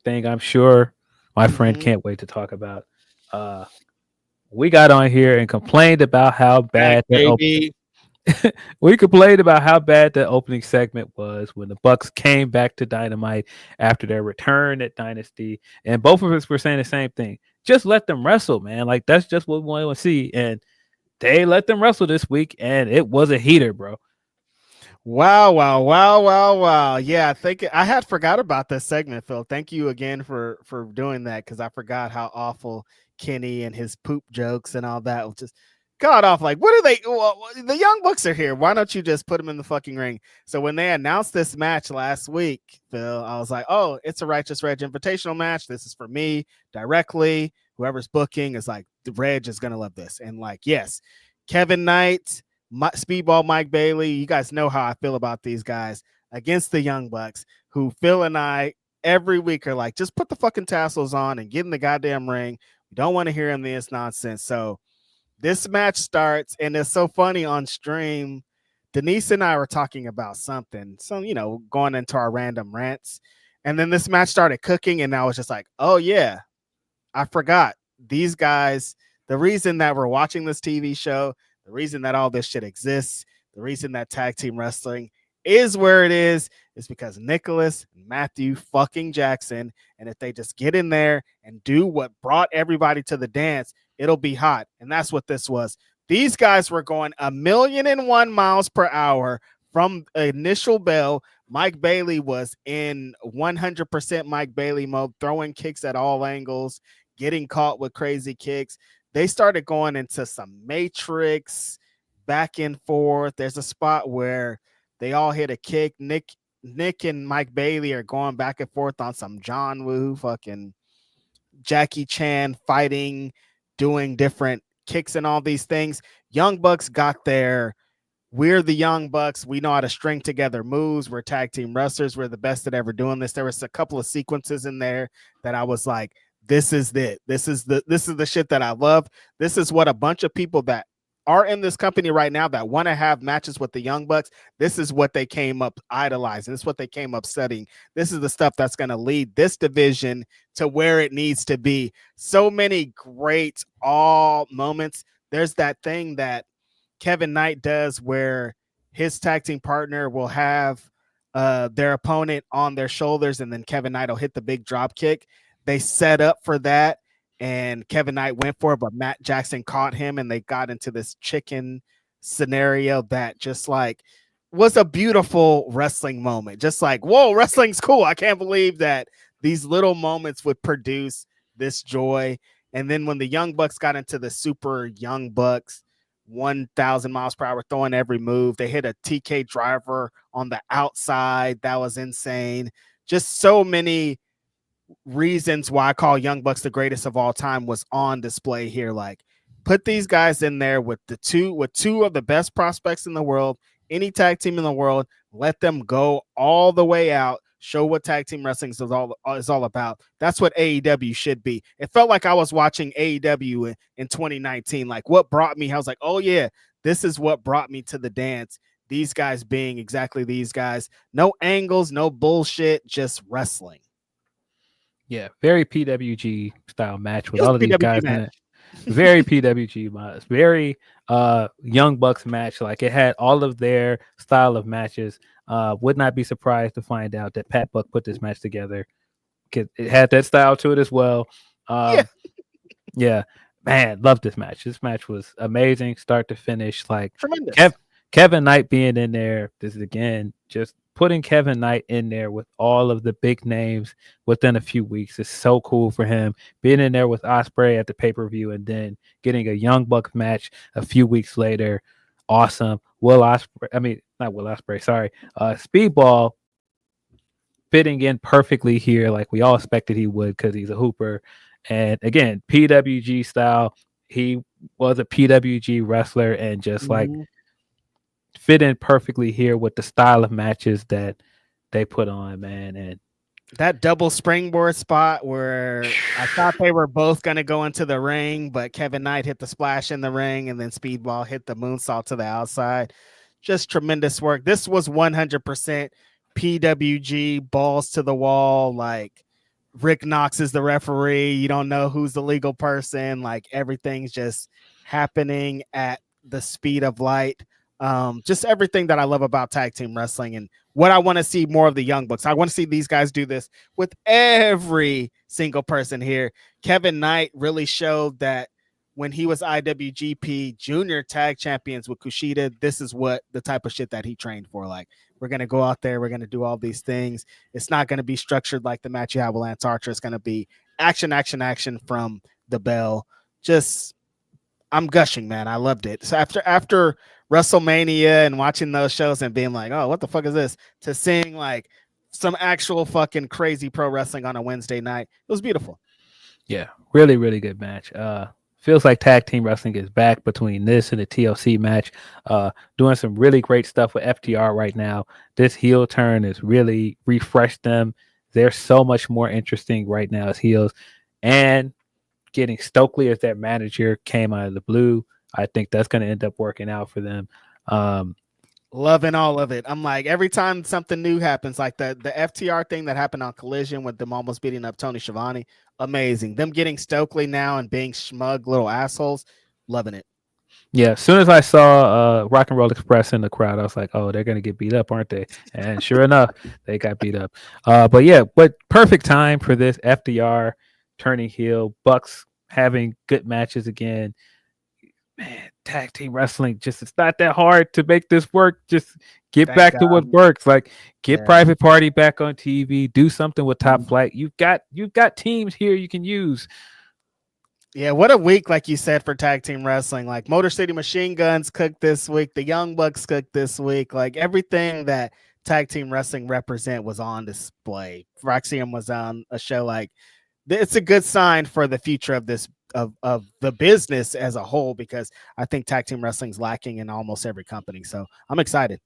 thing I'm sure my friend can't wait to talk about. We got on here and complained about how Back, bad that baby. we complained about how bad the opening segment was when the Bucks came back to Dynamite after their return at Dynasty, and both of us were saying the same thing. Just let them wrestle, man. Like that's just what we want to see, and they let them wrestle this week, and it was a heater, bro. Wow, wow, wow, wow, wow. Yeah, I think I had forgot about this segment, Phil. Thank you again for doing that because I forgot how awful Kenny and his poop jokes and all that was just god off. Like, what are they? Well, the Young Bucks are here. Why don't you just put them in the fucking ring? So when they announced this match last week, Phil, I was like, oh, it's a Righteous Reg Invitational match. This is for me directly. Whoever's booking is like, the Reg is gonna love this. And like, yes, Kevin Knight. Speedball Mike Bailey, you guys know how I feel about these guys against the Young Bucks, who Phil and I every week are like, just put the fucking tassels on and get in the goddamn ring. We don't want to hear him this nonsense. So this match starts, and it's so funny on stream. Denise and I were talking about something, so going into our random rants, and then this match started cooking, and I was just like, oh yeah, I forgot these guys. The reason that we're watching this TV show, the reason that all this shit exists, the reason that tag team wrestling is where it is because Nicholas and Matthew fucking Jackson. And if they just get in there and do what brought everybody to the dance, it'll be hot. And that's what this was. These guys were going 1,000,001 miles per hour from initial bell. Mike Bailey was in 100% Mike Bailey mode, throwing kicks at all angles, getting caught with crazy kicks. They started going into some matrix back and forth. There's a spot where they all hit a kick. Nick and Mike Bailey are going back and forth on some John Woo, fucking Jackie Chan fighting, doing different kicks and all these things. Young Bucks got there. We're the Young Bucks. We know how to string together moves. We're tag team wrestlers. We're the best at ever doing this. There was a couple of sequences in there that I was like, this is it. This is the shit that I love. This is what a bunch of people that are in this company right now that want to have matches with the Young Bucks. This is what they came up idolizing. This is what they came up studying. This is the stuff that's going to lead this division to where it needs to be. So many great all moments. There's that thing that Kevin Knight does where his tag team partner will have their opponent on their shoulders, and then Kevin Knight will hit the big drop kick. They set up for that, and Kevin Knight went for it, but Matt Jackson caught him, and they got into this chicken scenario that just like was a beautiful wrestling moment. Just like, whoa, wrestling's cool. I can't believe that these little moments would produce this joy. And then when the Young Bucks got into the Super Young Bucks, 1,000 miles per hour, throwing every move. They hit a TK driver on the outside. That was insane. Just so many reasons why I call Young Bucks the greatest of all time was on display here. Like, put these guys in there with two of the best prospects in the world, any tag team in the world. Let them go all the way out. Show what tag team wrestling is all about. That's what AEW should be. It felt like I was watching AEW in 2019. Like, what brought me? I was like, oh yeah, this is what brought me to the dance. These guys being exactly these guys. No angles, no bullshit, just wrestling. Yeah, very PWG style match with It was all a of these PWG guys in match. it. Very PWG match. Very Young Bucks match. Like it had all of their style of matches. Would not be surprised to find out that Pat Buck put this match together. It had that style to it as well. Yeah, Yeah, man, love this match. This match was amazing, start to finish. Like tremendous. Kevin Knight being in there. This is again just putting Kevin Knight in there with all of the big names within a few weeks is so cool for him. Being in there with Ospreay at the pay-per-view and then getting a Young Bucks match a few weeks later. Awesome. Will Ospreay, I mean, not Will Ospreay, sorry. Speedball fitting in perfectly here, like we all expected he would because he's a hooper. And again, PWG style. He was a PWG wrestler and just like Mhm. fit in perfectly here with the style of matches that they put on, man. And That double springboard spot where I thought they were both going to go into the ring, but Kevin Knight hit the splash in the ring and then Speedball hit the moonsault to the outside. Just tremendous work. This was 100% PWG, balls to the wall, like Rick Knox is the referee. You don't know who's the legal person. Like everything's just happening at the speed of light. Just everything that I love about tag team wrestling and what I want to see more of the Young Bucks. I want to see these guys do this with every single person here. Kevin Knight really showed that when he was IWGP Junior Tag Champions with Kushida, this is what the type of shit that he trained for. Like, we're going to go out there, we're going to do all these things. It's not going to be structured like the match you have with Lance Archer. It's going to be action, action, action from the bell. Just, I'm gushing, man. I loved it. So after WrestleMania and watching those shows and being like, oh, what the fuck is this? To seeing like some actual fucking crazy pro wrestling on a Wednesday night, it was beautiful. Yeah, really, really good match. Feels like tag team wrestling is back between this and the TLC match. Doing some really great stuff with FTR right now. This heel turn has really refreshed them. They're so much more interesting right now as heels. And getting Stokely as their manager came out of the blue. I think that's going to end up working out for them. Loving all of it. I'm like, every time something new happens, like the FTR thing that happened on Collision with them almost beating up Tony Schiavone, amazing. Them getting Stokely now and being smug little assholes, loving it. Yeah, as soon as I saw Rock and Roll Express in the crowd, I was like, oh, they're going to get beat up, aren't they? And sure enough, they got beat up. But yeah, but perfect time for this FDR turning heel, Bucks having good matches again. Man, tag team wrestling, just it's not that hard to make this work. Just get back to what works. Like get Private Party back on TV, do something with Top Flight. You've got teams here you can use. Yeah, what a week, like you said, for tag team wrestling. Like Motor City Machine Guns cooked this week, the Young Bucks cooked this week. Like everything that tag team wrestling represent was on display. Roxanne was on a show. Like it's a good sign for the future of this of the business as a whole, because I think tag team wrestling is lacking in almost every company. So I'm excited.